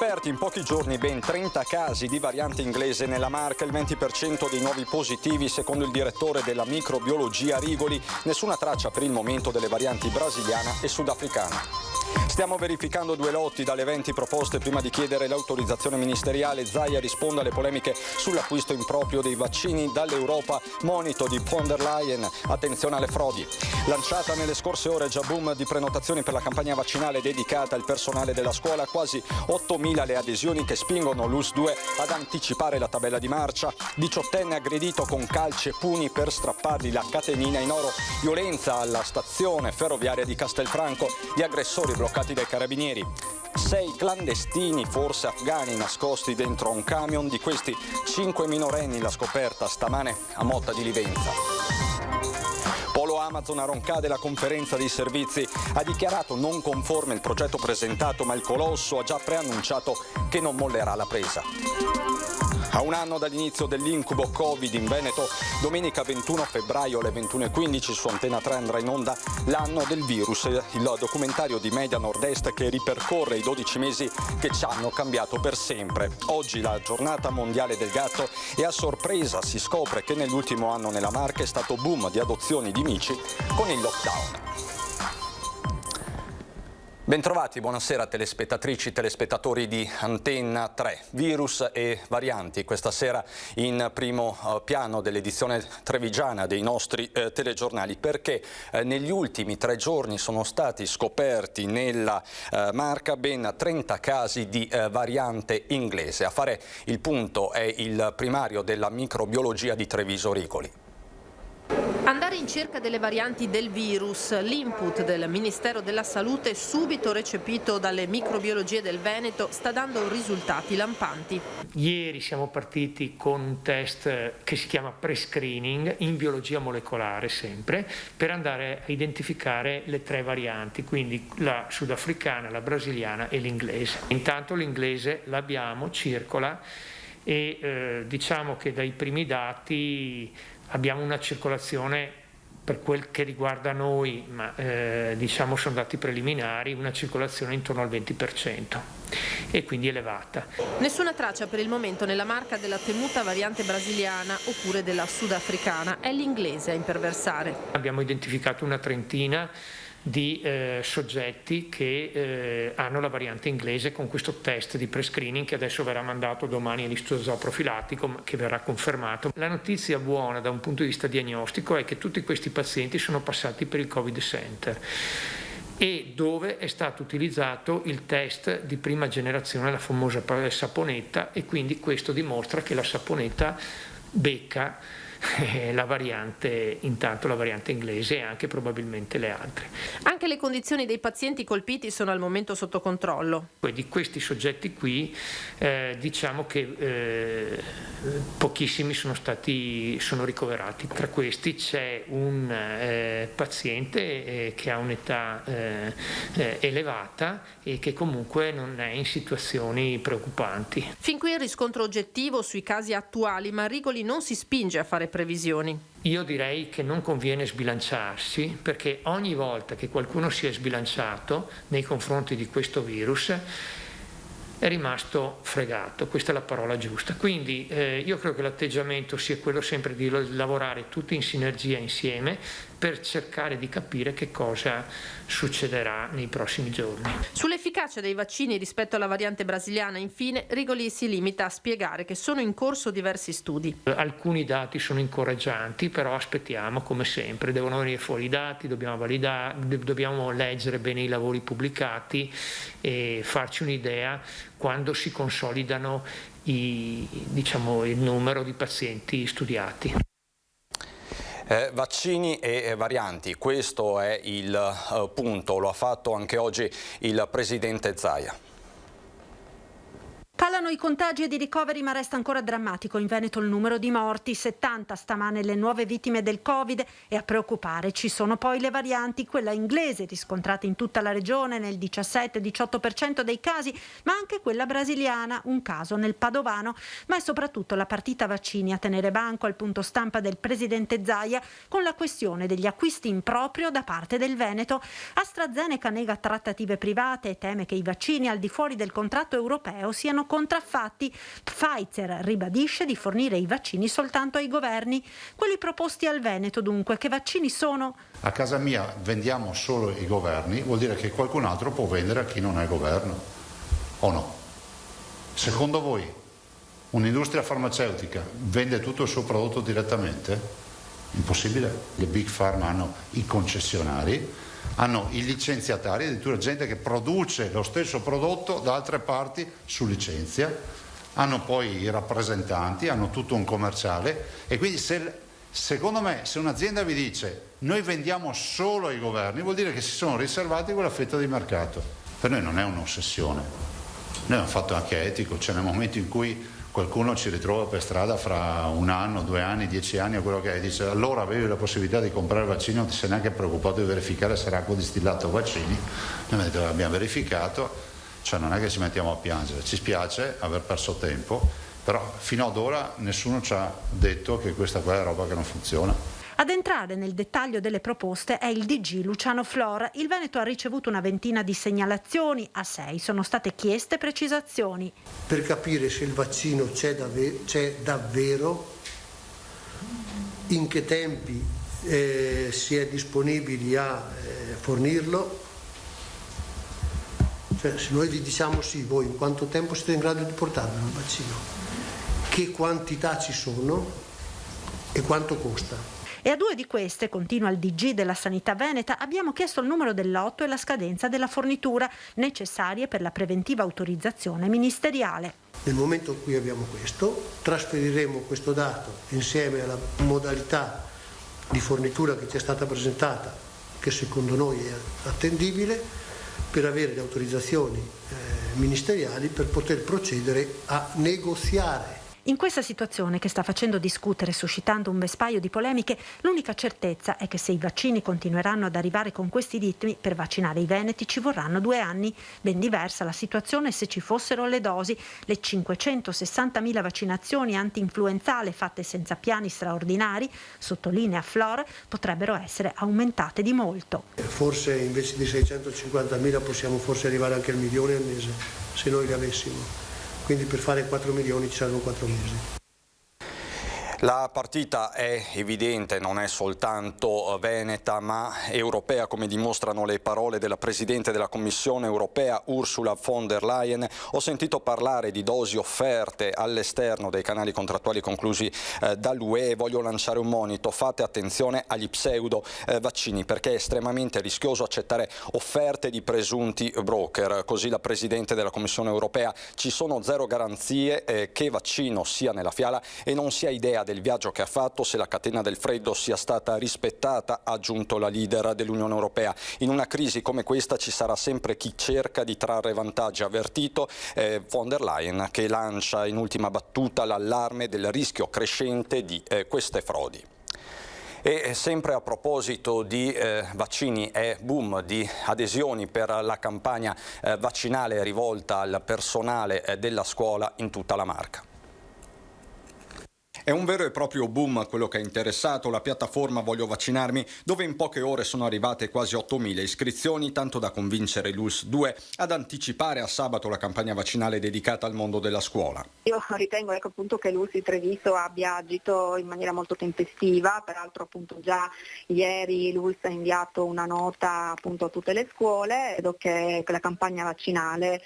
Scoperti in pochi giorni ben 30 casi di variante inglese nella Marca, il 20% dei nuovi positivi secondo il direttore della microbiologia Rigoli, nessuna traccia per il momento delle varianti brasiliana e sudafricana. Stiamo verificando 2 lotti dalle 20 proposte prima di chiedere l'autorizzazione ministeriale. Zaia risponde alle polemiche sull'acquisto improprio dei vaccini dall'Europa, monito di von der Leyen, attenzione alle frodi. Lanciata nelle scorse ore già boom di prenotazioni per la campagna vaccinale dedicata al personale della scuola, quasi 8.000 le adesioni che spingono l'US2 ad anticipare la tabella di marcia. 18enne aggredito con calci e pugni per strappargli la catenina in oro, violenza alla stazione ferroviaria di Castelfranco, gli aggressori bloccati dai carabinieri. 6 clandestini, forse afghani, nascosti dentro un camion, di questi 5 minorenni, la scoperta stamane a Motta di Livenza. Polo Amazon a Roncade, la conferenza dei servizi, ha dichiarato non conforme il progetto presentato, ma il colosso ha già preannunciato che non mollerà la presa. A un anno dall'inizio dell'incubo Covid in Veneto, domenica 21 febbraio alle 21:15 su Antena 3 andrà in onda L'anno del virus, il documentario di Media Nord-Est che ripercorre i 12 mesi che ci hanno cambiato per sempre. Oggi la giornata mondiale del gatto e a sorpresa si scopre che nell'ultimo anno nella Marca è stato boom di adozioni di mici con il lockdown. Bentrovati, buonasera telespettatrici, telespettatori di Antenna 3. Virus e varianti, questa sera in primo piano dell'edizione trevigiana dei nostri telegiornali, perché negli ultimi 3 giorni sono stati scoperti nella Marca ben 30 casi di variante inglese. A fare il punto è il primario della microbiologia di Treviso Rigoli. Andare in cerca delle varianti del virus, l'input del Ministero della Salute subito recepito dalle microbiologie del Veneto sta dando risultati lampanti. Ieri siamo partiti con un test che si chiama pre-screening in biologia molecolare sempre, per andare a identificare le 3 varianti, quindi la sudafricana, la brasiliana e l'inglese. Intanto l'inglese l'abbiamo, circola e diciamo che dai primi dati abbiamo una circolazione, per quel che riguarda noi, ma diciamo sono dati preliminari, una circolazione intorno al 20% e quindi elevata. Nessuna traccia per il momento nella Marca della temuta variante brasiliana oppure della sudafricana, è l'inglese a imperversare. Abbiamo identificato una trentina di soggetti che hanno la variante inglese con questo test di pre-screening che adesso verrà mandato domani all'Istituto Zooprofilattico, che verrà confermato. La notizia buona da un punto di vista diagnostico è che tutti questi pazienti sono passati per il Covid Center e dove è stato utilizzato il test di prima generazione, la famosa saponetta, e quindi questo dimostra che la saponetta becca la variante, intanto la variante inglese e anche probabilmente le altre. Anche le condizioni dei pazienti colpiti sono al momento sotto controllo. Di questi soggetti qui diciamo che pochissimi sono ricoverati. Tra questi c'è un paziente che ha un'età elevata e che comunque non è in situazioni preoccupanti. Fin qui il riscontro oggettivo sui casi attuali, ma Rigoli non si spinge a fare previsioni. Io direi che non conviene sbilanciarsi, perché ogni volta che qualcuno si è sbilanciato nei confronti di questo virus è rimasto fregato, questa è la parola giusta. Quindi io credo che l'atteggiamento sia quello sempre di lavorare tutti in sinergia insieme per cercare di capire che cosa succederà nei prossimi giorni. Sull'efficacia dei vaccini rispetto alla variante brasiliana, infine, Rigoli si limita a spiegare che sono in corso diversi studi. Alcuni dati sono incoraggianti, però aspettiamo come sempre, devono venire fuori i dati, dobbiamo validare, dobbiamo leggere bene i lavori pubblicati e farci un'idea quando si consolidano il numero di pazienti studiati. Vaccini e varianti, questo è il punto, lo ha fatto anche oggi il presidente Zaia. Cala Calano i contagi ed i ricoveri, ma resta ancora drammatico in Veneto il numero di morti, 70 stamane le nuove vittime del Covid, e a preoccupare ci sono poi le varianti, quella inglese riscontrata in tutta la regione nel 17-18% dei casi, ma anche quella brasiliana, un caso nel Padovano, ma è soprattutto la partita vaccini a tenere banco al punto stampa del presidente Zaia con la questione degli acquisti in proprio da parte del Veneto. AstraZeneca nega trattative private e teme che i vaccini al di fuori del contratto europeo siano contraffatti. Pfizer ribadisce di fornire i vaccini soltanto ai governi. Quelli proposti al Veneto, dunque, che vaccini sono? A casa mia vendiamo solo i governi, vuol dire che qualcun altro può vendere a chi non è governo, o no? Secondo voi un'industria farmaceutica vende tutto il suo prodotto direttamente? Impossibile. Le big pharma hanno i concessionari, hanno i licenziatari, addirittura gente che produce lo stesso prodotto da altre parti su licenzia, hanno poi i rappresentanti, hanno tutto un commerciale, e quindi secondo me se un'azienda vi dice noi vendiamo solo ai governi, vuol dire che si sono riservati quella fetta di mercato. Per noi non è un'ossessione, noi è un fatto anche etico, cioè nel momento in cui qualcuno ci ritrova per strada fra 1 anno, 2 anni, 10 anni o quello che è, dice allora avevi la possibilità di comprare il vaccino, non ti sei neanche preoccupato di verificare se era acqua distillata o vaccini, noi abbiamo verificato, cioè non è che ci mettiamo a piangere, ci spiace aver perso tempo, però fino ad ora nessuno ci ha detto che questa qua è roba che non funziona. Ad entrare nel dettaglio delle proposte è il DG Luciano Flora. Il Veneto ha ricevuto una ventina di segnalazioni, a 6 sono state chieste precisazioni. Per capire se il vaccino c'è davvero, in che tempi si è disponibili a fornirlo. Cioè, se noi vi diciamo sì, voi in quanto tempo siete in grado di portarlo il vaccino? Che quantità ci sono e quanto costa? E a 2 di queste, continua il DG della Sanità Veneta, abbiamo chiesto il numero del lotto e la scadenza della fornitura necessarie per la preventiva autorizzazione ministeriale. Nel momento in cui abbiamo questo, trasferiremo questo dato insieme alla modalità di fornitura che ci è stata presentata, che secondo noi è attendibile, per avere le autorizzazioni ministeriali per poter procedere a negoziare. In questa situazione che sta facendo discutere e suscitando un vespaio di polemiche, l'unica certezza è che se i vaccini continueranno ad arrivare con questi ritmi, per vaccinare i veneti ci vorranno 2 anni. Ben diversa la situazione se ci fossero le dosi. Le 560.000 vaccinazioni anti-influenzale fatte senza piani straordinari, sottolinea Flora, potrebbero essere aumentate di molto. Forse invece di 650.000 possiamo forse arrivare anche al 1 milione al mese, se noi li avessimo. Quindi per fare 4 milioni ci servono 4 mesi. La partita è evidente, non è soltanto veneta ma europea, come dimostrano le parole della Presidente della Commissione europea Ursula von der Leyen. Ho sentito parlare di dosi offerte all'esterno dei canali contrattuali conclusi dall'UE e voglio lanciare un monito: fate attenzione agli pseudo vaccini perché è estremamente rischioso accettare offerte di presunti broker. Così la Presidente della Commissione europea: ci sono 0 garanzie che vaccino sia nella fiala e non si ha idea del viaggio che ha fatto se la catena del freddo sia stata rispettata, ha aggiunto la leader dell'Unione Europea. In una crisi come questa ci sarà sempre chi cerca di trarre vantaggi, ha avvertito von der Leyen, che lancia in ultima battuta l'allarme del rischio crescente di queste frodi. E sempre a proposito di vaccini e boom di adesioni per la campagna vaccinale rivolta al personale della scuola in tutta la Marca. È un vero e proprio boom quello che ha interessato la piattaforma Voglio Vaccinarmi, dove in poche ore sono arrivate quasi 8.000 iscrizioni, tanto da convincere l'ULSS 2 ad anticipare a sabato la campagna vaccinale dedicata al mondo della scuola. Io ritengo appunto che l'ULSS di Treviso abbia agito in maniera molto tempestiva, peraltro appunto già ieri l'ULSS ha inviato una nota appunto a tutte le scuole, vedo che la campagna vaccinale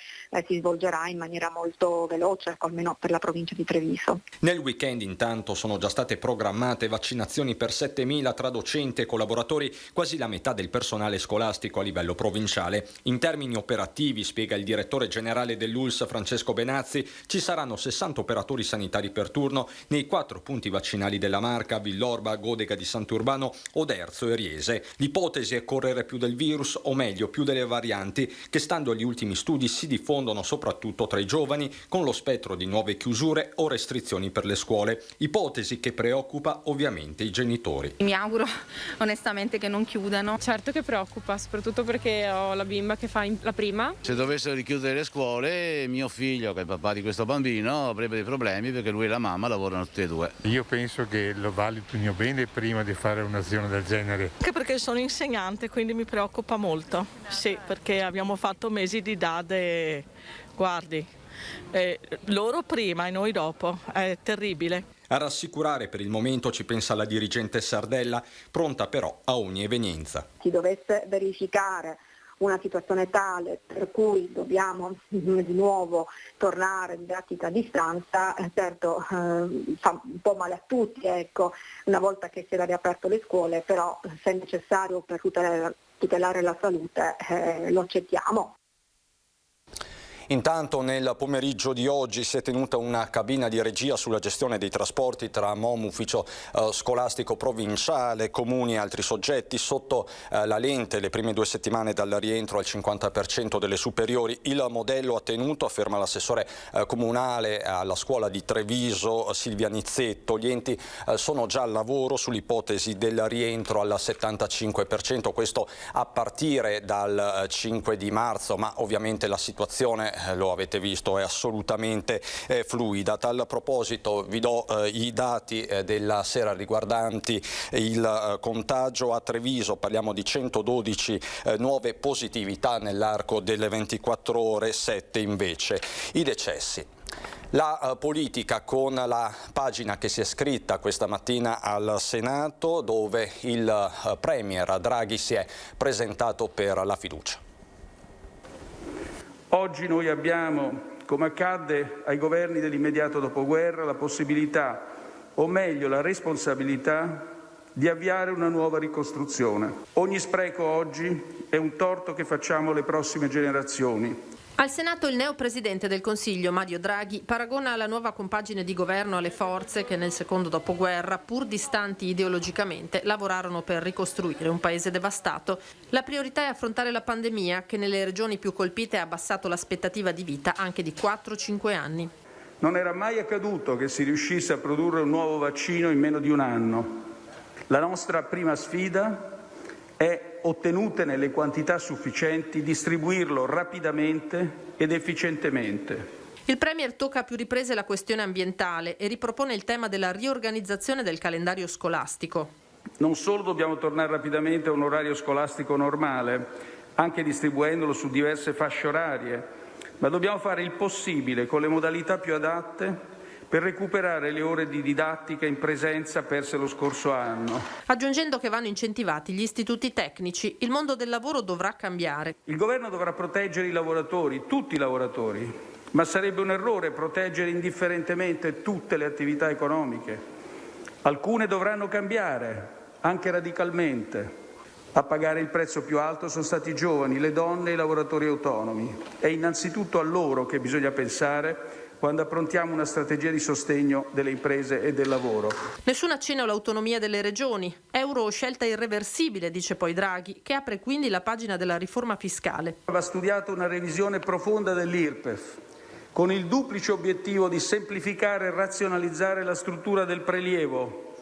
si svolgerà in maniera molto veloce, almeno per la provincia di Treviso. Nel weekend intanto Intanto sono già state programmate vaccinazioni per 7.000 tra docenti e collaboratori, quasi la metà del personale scolastico a livello provinciale. In termini operativi, spiega il direttore generale dell'ULSS Francesco Benazzi, ci saranno 60 operatori sanitari per turno nei 4 punti vaccinali della Marca, Villorba, Godega di Sant'Urbano, Oderzo e Riese. L'ipotesi è correre più del virus, o meglio più delle varianti, che stando agli ultimi studi si diffondono soprattutto tra i giovani, con lo spettro di nuove chiusure o restrizioni per le scuole. Ipotesi che preoccupa ovviamente i genitori. Mi auguro onestamente che non chiudano. Certo che preoccupa, soprattutto perché ho la bimba che fa la prima. Se dovessero richiudere le scuole, mio figlio, che è il papà di questo bambino, avrebbe dei problemi perché lui e la mamma lavorano tutti e due. Io penso che lo valutino bene prima di fare un'azione del genere. Anche perché sono insegnante, quindi mi preoccupa molto. Sì, perché abbiamo fatto mesi di DAD e guardi, loro prima e noi dopo, è terribile. A rassicurare per il momento ci pensa la dirigente Sardella, pronta però a ogni evenienza. Si dovesse verificare una situazione tale per cui dobbiamo di nuovo tornare in didattica a distanza, certo fa un po' male a tutti, ecco, una volta che si era riaperto le scuole, però se è necessario per tutelare la salute lo accettiamo. Intanto nel pomeriggio di oggi si è tenuta una cabina di regia sulla gestione dei trasporti tra MOM, ufficio scolastico provinciale, comuni e altri soggetti. Sotto la lente le prime 2 settimane dal rientro al 50% delle superiori. Il modello ha tenuto, afferma l'assessore comunale alla scuola di Treviso Silvia Nizzetto. Gli enti sono già al lavoro sull'ipotesi del rientro al 75%, questo a partire dal 5 di marzo, ma ovviamente la situazione, lo avete visto, è assolutamente fluida. A tal proposito vi do i dati della sera riguardanti il contagio a Treviso. Parliamo di 112 nuove positività nell'arco delle 24 ore, 7 invece i decessi. La politica con la pagina che si è scritta questa mattina al Senato, dove il Premier Draghi si è presentato per la fiducia. Oggi noi abbiamo, come accadde ai governi dell'immediato dopoguerra, la possibilità, o meglio la responsabilità, di avviare una nuova ricostruzione. Ogni spreco oggi è un torto che facciamo alle prossime generazioni. Al Senato il neopresidente del Consiglio, Mario Draghi, paragona la nuova compagine di governo alle forze che nel secondo dopoguerra, pur distanti ideologicamente, lavorarono per ricostruire un paese devastato. La priorità è affrontare la pandemia che nelle regioni più colpite ha abbassato l'aspettativa di vita anche di 4-5 anni. Non era mai accaduto che si riuscisse a produrre un nuovo vaccino in meno di un anno. La nostra prima sfida è, ottenute nelle quantità sufficienti, distribuirlo rapidamente ed efficientemente. Il Premier tocca a più riprese la questione ambientale e ripropone il tema della riorganizzazione del calendario scolastico. Non solo dobbiamo tornare rapidamente a un orario scolastico normale, anche distribuendolo su diverse fasce orarie, ma dobbiamo fare il possibile con le modalità più adatte per recuperare le ore di didattica in presenza perse lo scorso anno. Aggiungendo che vanno incentivati gli istituti tecnici, il mondo del lavoro dovrà cambiare. Il governo dovrà proteggere i lavoratori, tutti i lavoratori, ma sarebbe un errore proteggere indifferentemente tutte le attività economiche. Alcune dovranno cambiare, anche radicalmente. A pagare il prezzo più alto sono stati i giovani, le donne e i lavoratori autonomi. È innanzitutto a loro che bisogna pensare quando approntiamo una strategia di sostegno delle imprese e del lavoro. Nessun accenno all'autonomia delle regioni. Euro scelta irreversibile, dice poi Draghi, che apre quindi la pagina della riforma fiscale. Va studiata una revisione profonda dell'IRPEF, con il duplice obiettivo di semplificare e razionalizzare la struttura del prelievo,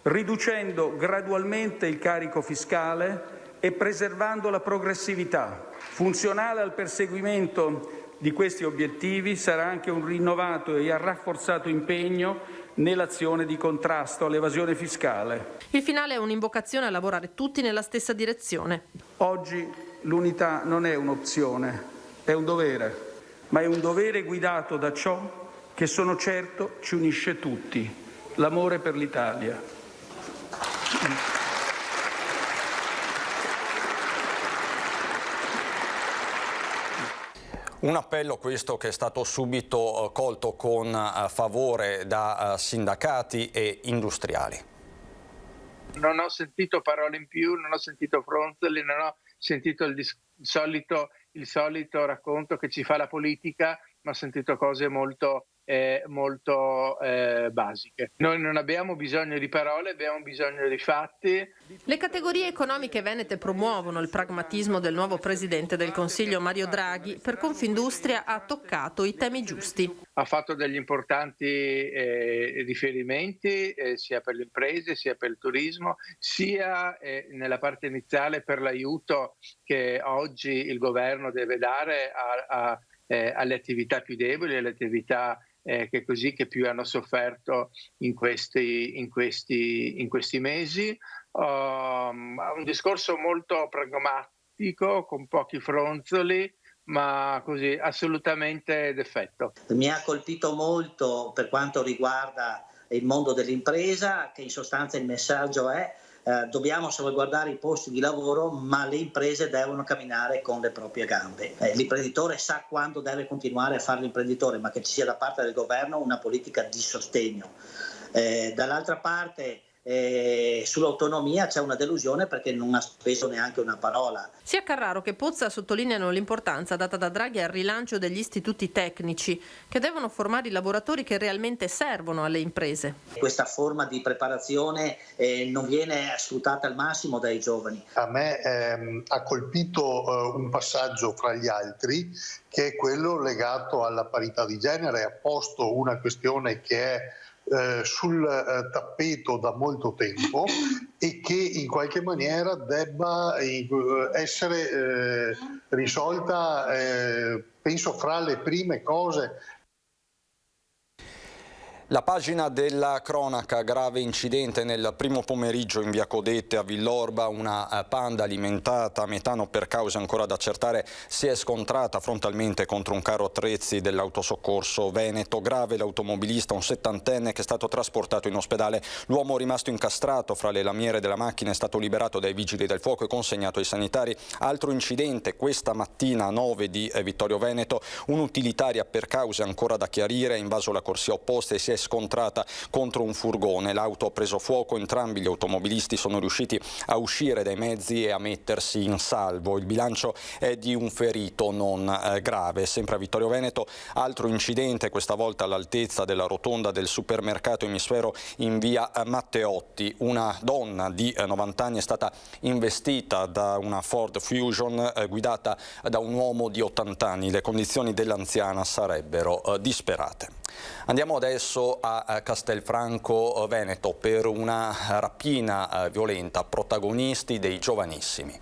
riducendo gradualmente il carico fiscale e preservando la progressività. Funzionale al perseguimento di questi obiettivi sarà anche un rinnovato e rafforzato impegno nell'azione di contrasto all'evasione fiscale. Il finale è un'invocazione a lavorare tutti nella stessa direzione. Oggi l'unità non è un'opzione, è un dovere, ma è un dovere guidato da ciò che sono certo ci unisce tutti, l'amore per l'Italia. Un appello questo che è stato subito colto con favore da sindacati e industriali. Non ho sentito parole in più, non ho sentito fronzoli, non ho sentito il solito racconto che ci fa la politica, ma ho sentito cose molto basiche. Noi non abbiamo bisogno di parole, abbiamo bisogno di fatti. Le categorie economiche venete promuovono il pragmatismo del nuovo Presidente del Consiglio Mario Draghi. Per Confindustria ha toccato i temi giusti. Ha fatto degli importanti riferimenti sia per le imprese, sia per il turismo, sia nella parte iniziale per l'aiuto che oggi il governo deve dare alle attività più deboli, alle attività che più hanno sofferto in questi mesi. Un discorso molto pragmatico, con pochi fronzoli, ma così assolutamente d'effetto. Mi ha colpito molto per quanto riguarda il mondo dell'impresa, che in sostanza il messaggio è dobbiamo salvaguardare i posti di lavoro, ma le imprese devono camminare con le proprie gambe. L'imprenditore sa quando deve continuare a fare l'imprenditore, ma che ci sia da parte del governo una politica di sostegno. Dall'altra parte sull'autonomia c'è una delusione perché non ha speso neanche una parola. Sia Carraro che Pozza sottolineano l'importanza data da Draghi al rilancio degli istituti tecnici che devono formare i lavoratori che realmente servono alle imprese. Questa forma di preparazione non viene sfruttata al massimo dai giovani. A me ha colpito un passaggio fra gli altri, che è quello legato alla parità di genere. Ha posto una questione che è sul tappeto da molto tempo e che in qualche maniera debba essere risolta, penso, fra le prime cose. La pagina della cronaca: grave incidente nel primo pomeriggio in via Codette a Villorba. Una Panda alimentata a metano per cause ancora da accertare si è scontrata frontalmente contro un carro attrezzi dell'autosoccorso veneto. Grave l'automobilista, un 70enne che è stato trasportato in ospedale. L'uomo rimasto incastrato fra le lamiere della macchina è stato liberato dai vigili del fuoco e consegnato ai sanitari. Altro incidente questa mattina a 9 di Vittorio Veneto. Un'utilitaria per cause ancora da chiarire ha invaso la corsia opposta e si è scontrata contro un furgone. L'auto ha preso fuoco, entrambi gli automobilisti sono riusciti a uscire dai mezzi e a mettersi in salvo. Il bilancio è di un ferito non grave. Sempre a Vittorio Veneto, altro incidente, questa volta all'altezza della rotonda del supermercato Emisfero in via Matteotti. Una donna di 90 anni è stata investita da una Ford Fusion guidata da un uomo di 80 anni. Le condizioni dell'anziana sarebbero disperate. Andiamo adesso a Castelfranco Veneto per una rapina violenta, protagonisti dei giovanissimi.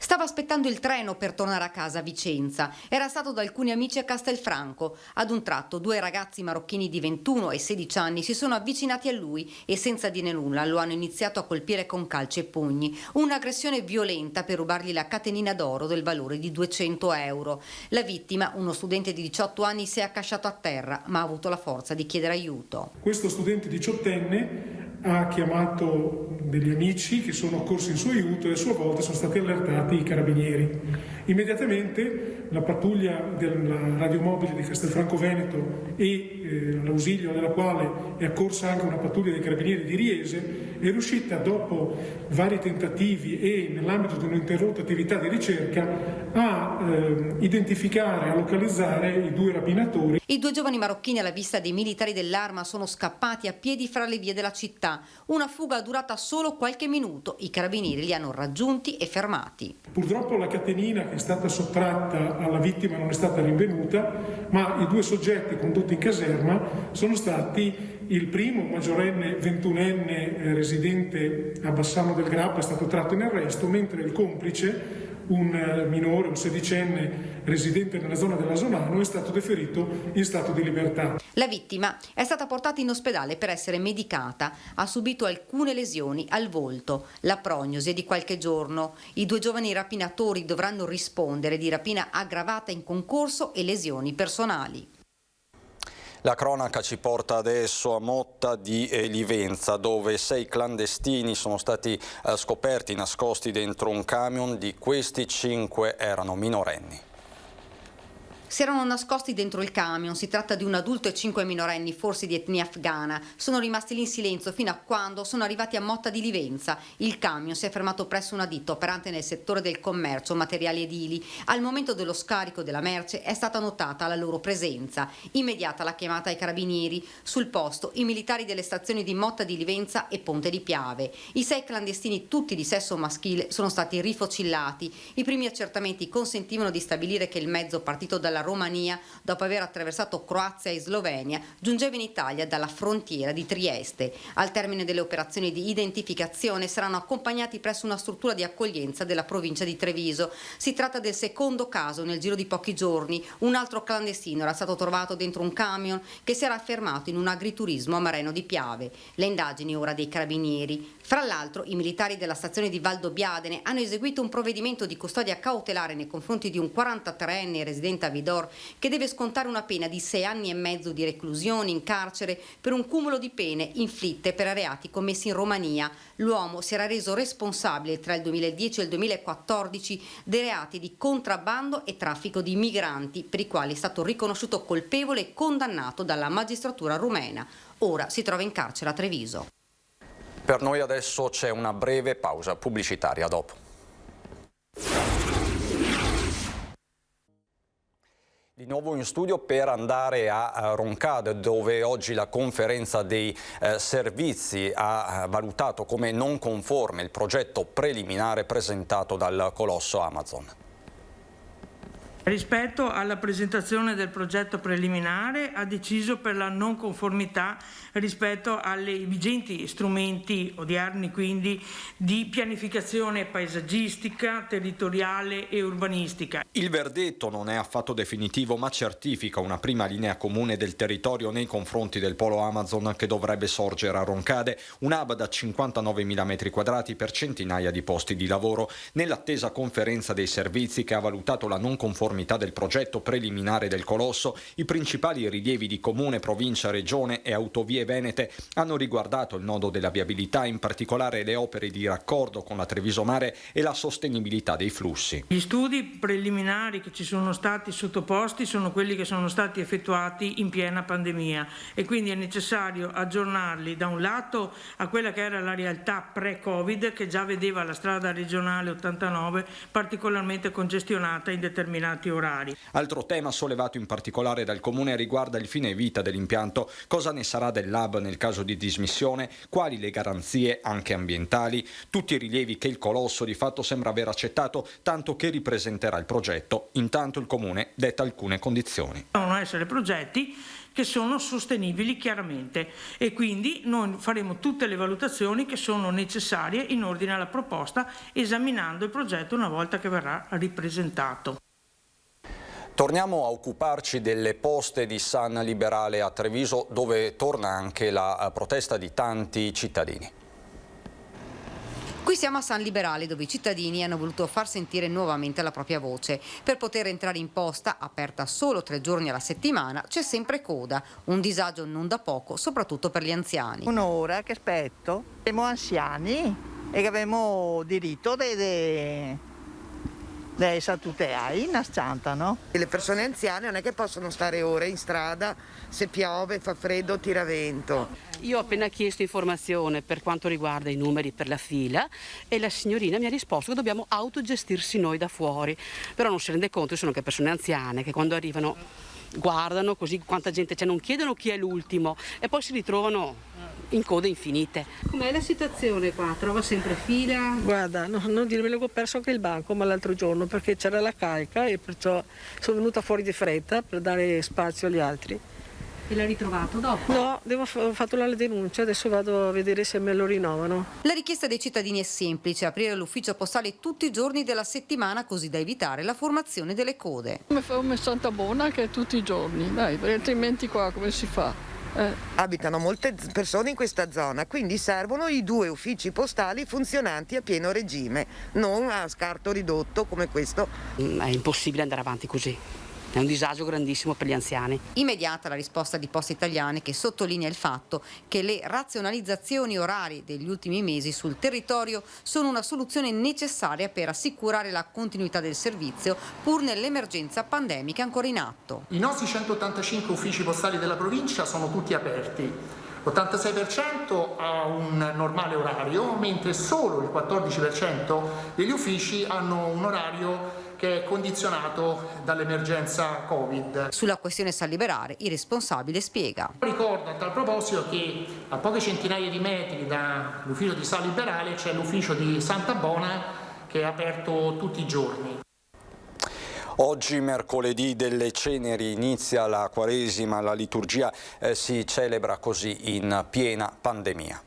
Stava aspettando il treno per tornare a casa a Vicenza. Era stato da alcuni amici a Castelfranco. Ad un tratto 2 ragazzi marocchini di 21 e 16 anni si sono avvicinati a lui e senza dire nulla lo hanno iniziato a colpire con calci e pugni. Un'aggressione violenta per rubargli la catenina d'oro del valore di 200 euro. La vittima, uno studente di 18 anni, si è accasciato a terra ma ha avuto la forza di chiedere aiuto. Questo studente 18enne ha chiamato degli amici che sono accorsi in suo aiuto e a sua volta sono stati allertati i carabinieri. Immediatamente la pattuglia della radiomobile di Castelfranco Veneto e l'ausilio della quale è accorsa anche una pattuglia dei carabinieri di Riese è riuscita, dopo vari tentativi e nell'ambito di un'interrotta attività di ricerca, a identificare, a localizzare i 2 rapinatori. I 2 giovani marocchini, alla vista dei militari dell'arma, sono scappati a piedi fra le vie della città. Una fuga durata solo qualche minuto. I carabinieri li hanno raggiunti e fermati. Purtroppo la catenina che è stata sottratta alla vittima non è stata rinvenuta, ma i 2 soggetti condotti in caserma sono stati: il primo, maggiorenne 21enne residente a Bassano del Grappa, è stato tratto in arresto, mentre il complice, un minore, un 16enne residente nella zona dell'Asolano, è stato deferito in stato di libertà. La vittima è stata portata in ospedale per essere medicata. Ha subito alcune lesioni al volto. La prognosi è di qualche giorno. I 2 giovani rapinatori dovranno rispondere di rapina aggravata in concorso e lesioni personali. La cronaca ci porta adesso a Motta di Livenza, dove 6 clandestini sono stati scoperti nascosti dentro un camion. Di questi 5 erano minorenni. Si erano nascosti dentro il camion, si tratta di un adulto e 5 minorenni, forse di etnia afghana. Sono rimasti lì in silenzio fino a quando sono arrivati a Motta di Livenza. Il camion si è fermato presso una ditta operante nel settore del commercio, materiali edili. Al momento dello scarico della merce è stata notata la loro presenza. Immediata la chiamata ai carabinieri. Sul posto i militari delle stazioni di Motta di Livenza e Ponte di Piave. I 6 clandestini, tutti di sesso maschile, sono stati rifocillati. I primi accertamenti consentivano di stabilire che il mezzo partito dalla Romania, dopo aver attraversato Croazia e Slovenia, giungeva in Italia dalla frontiera di Trieste. Al termine delle operazioni di identificazione saranno accompagnati presso una struttura di accoglienza della provincia di Treviso. Si tratta del secondo caso nel giro di pochi giorni. Un altro clandestino era stato trovato dentro un camion che si era fermato in un agriturismo a Mareno di Piave. Le indagini ora dei carabinieri. Fra l'altro i militari della stazione di Valdobbiadene hanno eseguito un provvedimento di custodia cautelare nei confronti di un 43enne residente a Vidor che deve scontare una pena di 6 anni e mezzo di reclusione in carcere per un cumulo di pene inflitte per reati commessi in Romania. L'uomo si era reso responsabile tra il 2010 e il 2014 dei reati di contrabbando e traffico di migranti, per i quali è stato riconosciuto colpevole e condannato dalla magistratura rumena. Ora si trova in carcere a Treviso. Per noi adesso c'è una breve pausa pubblicitaria, a dopo. Di nuovo in studio per andare a Roncade, dove oggi la conferenza dei servizi ha valutato come non conforme il progetto preliminare presentato dal colosso Amazon. Rispetto alla presentazione del progetto preliminare ha deciso per la non conformità rispetto alle vigenti strumenti odierni, quindi di pianificazione paesaggistica, territoriale e urbanistica. Il verdetto non è affatto definitivo, ma certifica una prima linea comune del territorio nei confronti del polo Amazon che dovrebbe sorgere a Roncade, un hub da 59.000 metri quadrati per centinaia di posti di lavoro. Nell'attesa conferenza dei servizi che ha valutato la non conformità del progetto preliminare del colosso, i principali rilievi di comune, provincia, regione e autovie venete hanno riguardato il nodo della viabilità, in particolare le opere di raccordo con la Treviso Mare e la sostenibilità dei flussi. Gli studi preliminari che ci sono stati sottoposti sono quelli che sono stati effettuati in piena pandemia e quindi è necessario aggiornarli da un lato a quella che era la realtà pre-Covid, che già vedeva la strada regionale 89 particolarmente congestionata in determinati orari. Altro tema sollevato in particolare dal Comune riguarda il fine vita dell'impianto. Cosa ne sarà dell'hub nel caso di dismissione? Quali le garanzie anche ambientali? Tutti i rilievi che il colosso di fatto sembra aver accettato, tanto che ripresenterà il progetto. Intanto il Comune detta alcune condizioni. Devono essere progetti che sono sostenibili chiaramente e quindi noi faremo tutte le valutazioni che sono necessarie in ordine alla proposta, esaminando il progetto una volta che verrà ripresentato. Torniamo a occuparci delle poste di San Liberale a Treviso, dove torna anche la protesta di tanti cittadini. Qui siamo a San Liberale, dove i cittadini hanno voluto far sentire nuovamente la propria voce. Per poter entrare in posta, aperta solo 3 giorni alla settimana, c'è sempre coda. Un disagio non da poco, soprattutto per gli anziani. Un'ora che aspetto. Siamo anziani e che abbiamo diritto di essere tutelati in stanza, no? Le persone anziane non è che possono stare ore in strada, se piove, fa freddo, tira vento. Io ho appena chiesto informazione per quanto riguarda i numeri per la fila e la signorina mi ha risposto che dobbiamo autogestirsi noi da fuori, però non si rende conto che sono anche persone anziane che quando arrivano guardano così quanta gente c'è, non chiedono chi è l'ultimo e poi si ritrovano in code infinite. Com'è la situazione qua? Trova sempre fila? Guarda, non dirmelo, ho perso anche il banco ma l'altro giorno perché c'era la carica e perciò sono venuta fuori di fretta per dare spazio agli altri. E l'hai ritrovato dopo? No, ho fatto la denuncia, adesso vado a vedere se me lo rinnovano. La richiesta dei cittadini è semplice: aprire l'ufficio postale tutti i giorni della settimana, così da evitare la formazione delle code. Come Santa Buona che tutti i giorni, dai, perché altrimenti qua come si fa? Abitano molte persone in questa zona, quindi servono i 2 uffici postali funzionanti a pieno regime, non a scarto ridotto come questo. È impossibile andare avanti così. È un disagio grandissimo per gli anziani. Immediata la risposta di Poste Italiane, che sottolinea il fatto che le razionalizzazioni orari degli ultimi mesi sul territorio sono una soluzione necessaria per assicurare la continuità del servizio pur nell'emergenza pandemica ancora in atto. I nostri 185 uffici postali della provincia sono tutti aperti. L'86% ha un normale orario, mentre solo il 14% degli uffici hanno un orario che è condizionato dall'emergenza Covid. Sulla questione San Liberare il responsabile spiega. Ricordo a tal proposito che a poche centinaia di metri dall'ufficio di San Liberale c'è l'ufficio di Santa Bona che è aperto tutti i giorni. Oggi, mercoledì delle Ceneri, inizia la Quaresima, la liturgia si celebra così in piena pandemia.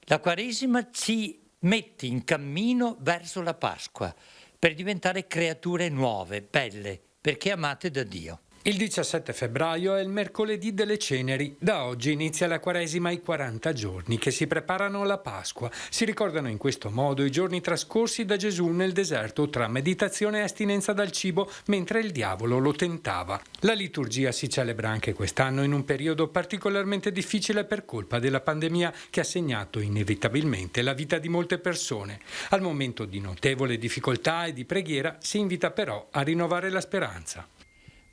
La Quaresima ci mette in cammino verso la Pasqua per diventare creature nuove, belle, perché amate da Dio. Il 17 febbraio è il mercoledì delle Ceneri. Da oggi inizia la Quaresima, i 40 giorni che si preparano alla Pasqua. Si ricordano in questo modo i giorni trascorsi da Gesù nel deserto tra meditazione e astinenza dal cibo mentre il diavolo lo tentava. La liturgia si celebra anche quest'anno in un periodo particolarmente difficile per colpa della pandemia che ha segnato inevitabilmente la vita di molte persone. Al momento di notevole difficoltà e di preghiera si invita però a rinnovare la speranza.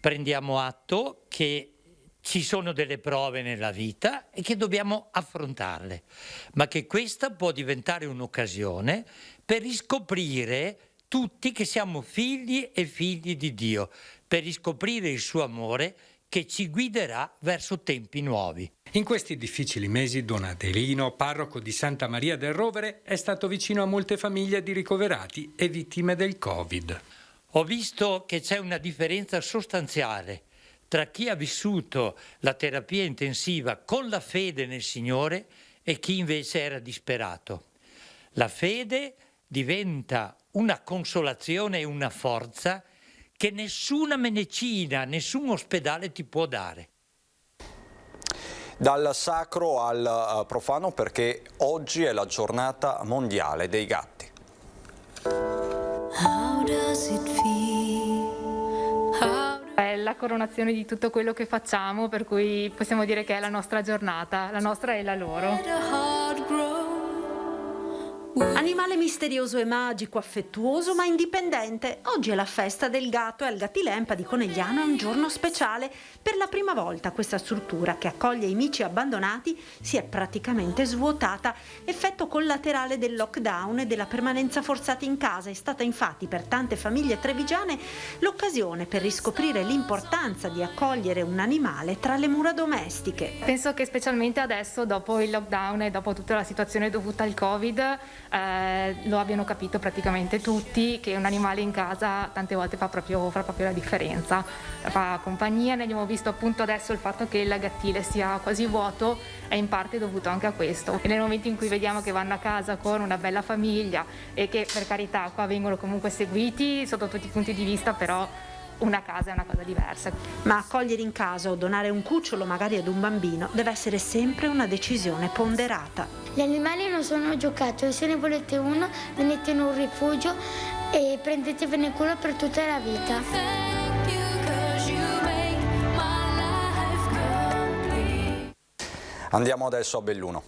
Prendiamo atto che ci sono delle prove nella vita e che dobbiamo affrontarle, ma che questa può diventare un'occasione per riscoprire tutti che siamo figli e figli di Dio, per riscoprire il suo amore che ci guiderà verso tempi nuovi. In questi difficili mesi Don Adelino, parroco di Santa Maria del Rovere, è stato vicino a molte famiglie di ricoverati e vittime del Covid. Ho visto che c'è una differenza sostanziale tra chi ha vissuto la terapia intensiva con la fede nel Signore e chi invece era disperato. La fede diventa una consolazione e una forza che nessuna medicina, nessun ospedale ti può dare. Dal sacro al profano, perché oggi è la giornata mondiale dei gatti. È la coronazione di tutto quello che facciamo, per cui possiamo dire che è la nostra giornata, la nostra e la loro. Animale misterioso e magico, affettuoso ma indipendente. Oggi è la festa del gatto e al Gattilempa di Conegliano è un giorno speciale. Per la prima volta questa struttura che accoglie i mici abbandonati si è praticamente svuotata. Effetto collaterale del lockdown e della permanenza forzata in casa. È stata infatti per tante famiglie trevigiane l'occasione per riscoprire l'importanza di accogliere un animale tra le mura domestiche. Penso che specialmente adesso, dopo il lockdown e dopo tutta la situazione dovuta al Covid, lo abbiano capito praticamente tutti, che un animale in casa tante volte fa proprio la differenza, fa compagnia. Ne abbiamo visto appunto adesso il fatto che il gattile sia quasi vuoto è in parte dovuto anche a questo, e nel momento in cui vediamo che vanno a casa con una bella famiglia e che per carità qua vengono comunque seguiti sotto tutti i punti di vista, però una casa è una cosa diversa. Ma accogliere in casa o donare un cucciolo magari ad un bambino deve essere sempre una decisione ponderata. Gli animali non sono giocattoli, se ne volete uno venite in un rifugio e prendetevene cura per tutta la vita. Andiamo adesso a Belluno.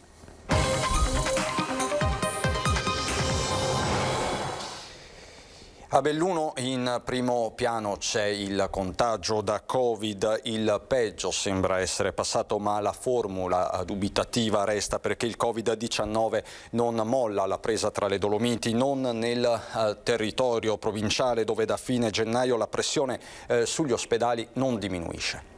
A Belluno in primo piano c'è il contagio da Covid, il peggio sembra essere passato, ma la formula dubitativa resta, perché il Covid-19 non molla alla presa tra le Dolomiti, non nel territorio provinciale dove da fine gennaio la pressione sugli ospedali non diminuisce.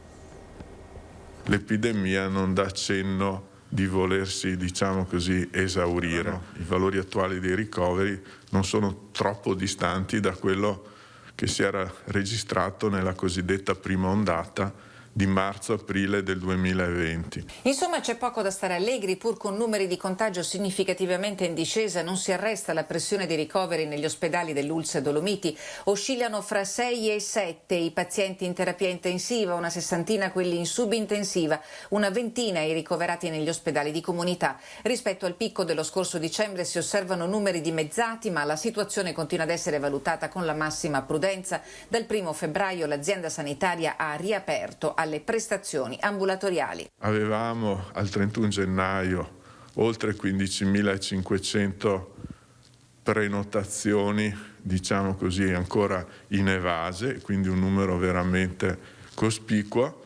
L'epidemia non dà cenno di volersi, diciamo così, esaurire. I valori attuali dei ricoveri non sono troppo distanti da quello che si era registrato nella cosiddetta prima ondata di marzo-aprile del 2020. Insomma, c'è poco da stare allegri, pur con numeri di contagio significativamente in discesa. Non si arresta la pressione di ricoveri negli ospedali dell'Ulce e Dolomiti. Oscillano fra 6 e 7 i pazienti in terapia intensiva, una sessantina quelli in subintensiva, una ventina i ricoverati negli ospedali di comunità. Rispetto al picco dello scorso dicembre si osservano numeri dimezzati, ma la situazione continua ad essere valutata con la massima prudenza. Dal 1 febbraio l'azienda sanitaria ha riaperto alle prestazioni ambulatoriali. Avevamo al 31 gennaio oltre 15.500 prenotazioni, diciamo così, ancora inevase, quindi un numero veramente cospicuo.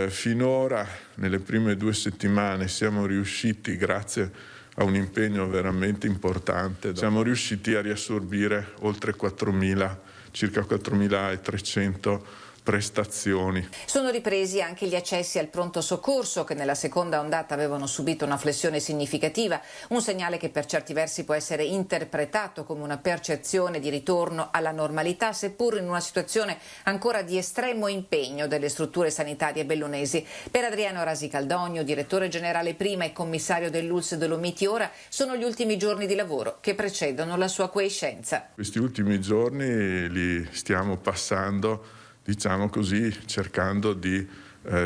Finora, nelle prime 2 settimane, siamo riusciti, grazie a un impegno veramente importante, siamo riusciti a riassorbire oltre 4.000, circa 4.300 prestazioni. Sono ripresi anche gli accessi al pronto soccorso, che nella seconda ondata avevano subito una flessione significativa, un segnale che per certi versi può essere interpretato come una percezione di ritorno alla normalità, seppur in una situazione ancora di estremo impegno delle strutture sanitarie bellunesi. Per Adriano Rasicaldogno, direttore generale prima e commissario dell'Ulce Dolomiti ora, sono gli ultimi giorni di lavoro che precedono la sua quiescenza. Questi ultimi giorni li stiamo passando, diciamo così, cercando di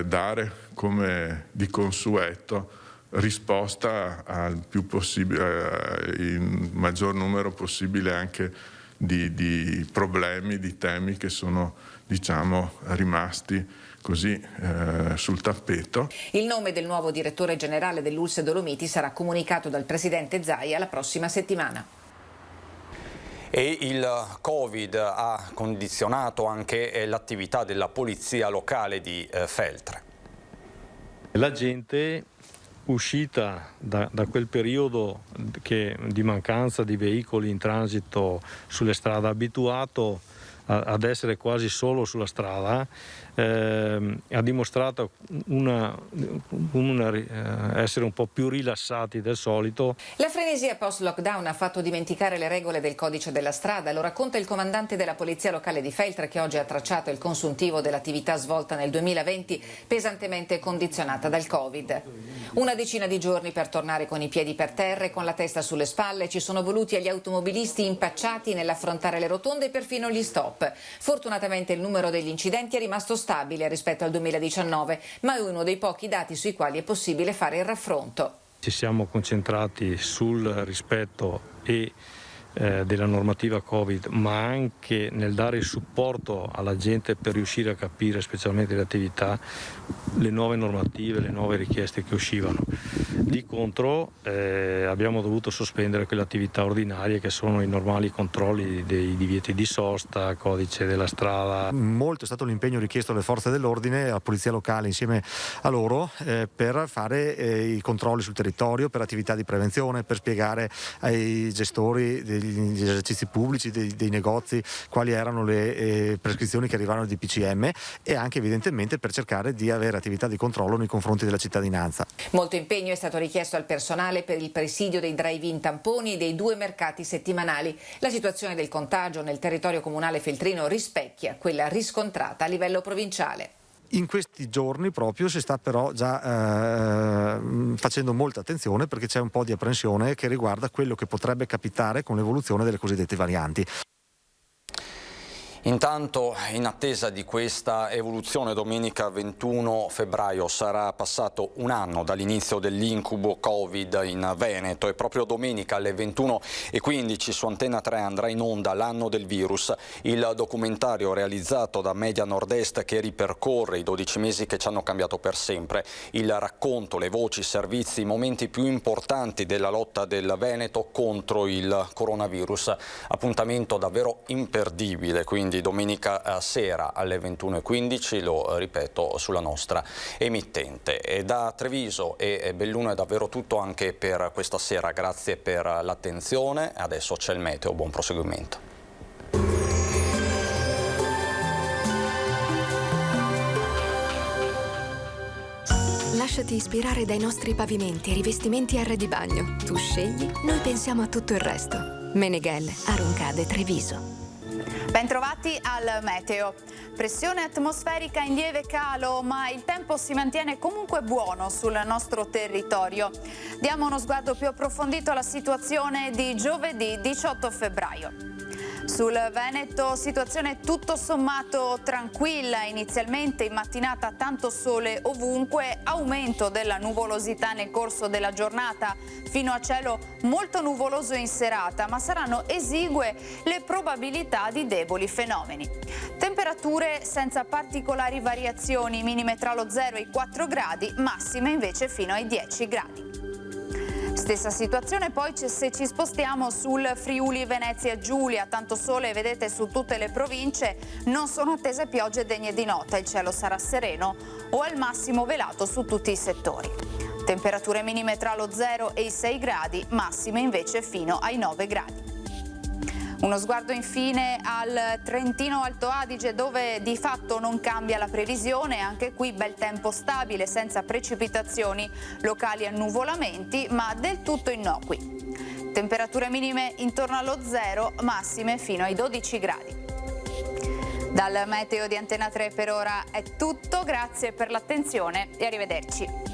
dare come di consueto risposta al più possibile, il maggior numero possibile anche di problemi, di temi che sono, diciamo, rimasti così sul tappeto. Il nome del nuovo direttore generale dell'Ulce Dolomiti sarà comunicato dal presidente Zaia la prossima settimana. E il Covid ha condizionato anche l'attività della polizia locale di Feltre. La gente uscita da quel periodo di mancanza di veicoli in transito sulle strade, abituato ad essere quasi solo sulla strada, ha dimostrato essere un po' più rilassati del solito. La frenesia post-lockdown ha fatto dimenticare le regole del codice della strada, lo racconta il comandante della polizia locale di Feltre, che oggi ha tracciato il consuntivo dell'attività svolta nel 2020, pesantemente condizionata dal Covid. Una decina di giorni per tornare con i piedi per terra e con la testa sulle spalle ci sono voluti agli automobilisti impacciati nell'affrontare le rotonde e perfino gli stop. Fortunatamente il numero degli incidenti è rimasto stabile rispetto al 2019, ma è uno dei pochi dati sui quali è possibile fare il raffronto. Ci siamo concentrati sul rispetto della normativa Covid, ma anche nel dare il supporto alla gente per riuscire a capire, specialmente le attività, le nuove normative, le nuove richieste che uscivano. Di contro abbiamo dovuto sospendere quelle attività ordinarie che sono i normali controlli dei divieti di sosta, codice della strada. Molto è stato l'impegno richiesto alle forze dell'ordine, alla polizia locale insieme a loro, per fare i controlli sul territorio, per attività di prevenzione, per spiegare ai gestori degli esercizi pubblici, dei negozi, quali erano le prescrizioni che arrivavano di DPCM, e anche evidentemente per cercare di avere attività di controllo nei confronti della cittadinanza. Molto impegno è stato richiesto al personale per il presidio dei drive-in tamponi e dei 2 mercati settimanali. La situazione del contagio nel territorio comunale feltrino rispecchia quella riscontrata a livello provinciale. In questi giorni proprio si sta però già facendo molta attenzione, perché c'è un po' di apprensione che riguarda quello che potrebbe capitare con l'evoluzione delle cosiddette varianti. Intanto, in attesa di questa evoluzione, domenica 21 febbraio sarà passato un anno dall'inizio dell'incubo Covid in Veneto, e proprio domenica alle 21:15 su Antenna 3 andrà in onda L'anno del virus, il documentario realizzato da Media Nord-Est che ripercorre i 12 mesi che ci hanno cambiato per sempre. Il racconto, le voci, i servizi, i momenti più importanti della lotta del Veneto contro il coronavirus. Appuntamento davvero imperdibile, quindi domenica sera alle 21:15, lo ripeto, sulla nostra emittente. E da Treviso e Belluno è davvero tutto anche per questa sera, grazie per l'attenzione. Adesso c'è il meteo, buon proseguimento. Lasciati ispirare dai nostri pavimenti e rivestimenti R di bagno. Tu scegli, noi pensiamo a tutto il resto. Meneghel, Aroncade, Treviso. Bentrovati al meteo. Pressione atmosferica in lieve calo, ma il tempo si mantiene comunque buono sul nostro territorio. Diamo uno sguardo più approfondito alla situazione di giovedì 18 febbraio. Sul Veneto situazione tutto sommato tranquilla, inizialmente in mattinata tanto sole ovunque, aumento della nuvolosità nel corso della giornata fino a cielo molto nuvoloso in serata, ma saranno esigue le probabilità di deboli fenomeni. Temperature senza particolari variazioni, minime tra lo 0 e i 4 gradi, massime invece fino ai 10 gradi. Stessa situazione poi se ci spostiamo sul Friuli Venezia Giulia, tanto sole vedete su tutte le province, non sono attese piogge degne di nota, il cielo sarà sereno o al massimo velato su tutti i settori. Temperature minime tra lo 0 e i 6 gradi, massime invece fino ai 9 gradi. Uno sguardo infine al Trentino Alto Adige, dove di fatto non cambia la previsione, anche qui bel tempo stabile senza precipitazioni, locali annuvolamenti ma del tutto innocui. Temperature minime intorno allo 0, massime fino ai 12 gradi. Dal meteo di Antena 3 per ora è tutto, grazie per l'attenzione e arrivederci.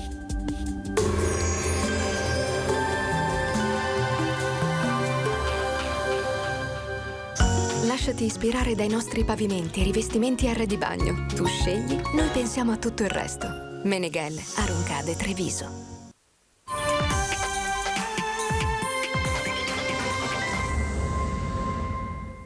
Lasciati ispirare dai nostri pavimenti e rivestimenti R di bagno. Tu scegli, noi pensiamo a tutto il resto. Meneghel, Aroncade, Treviso.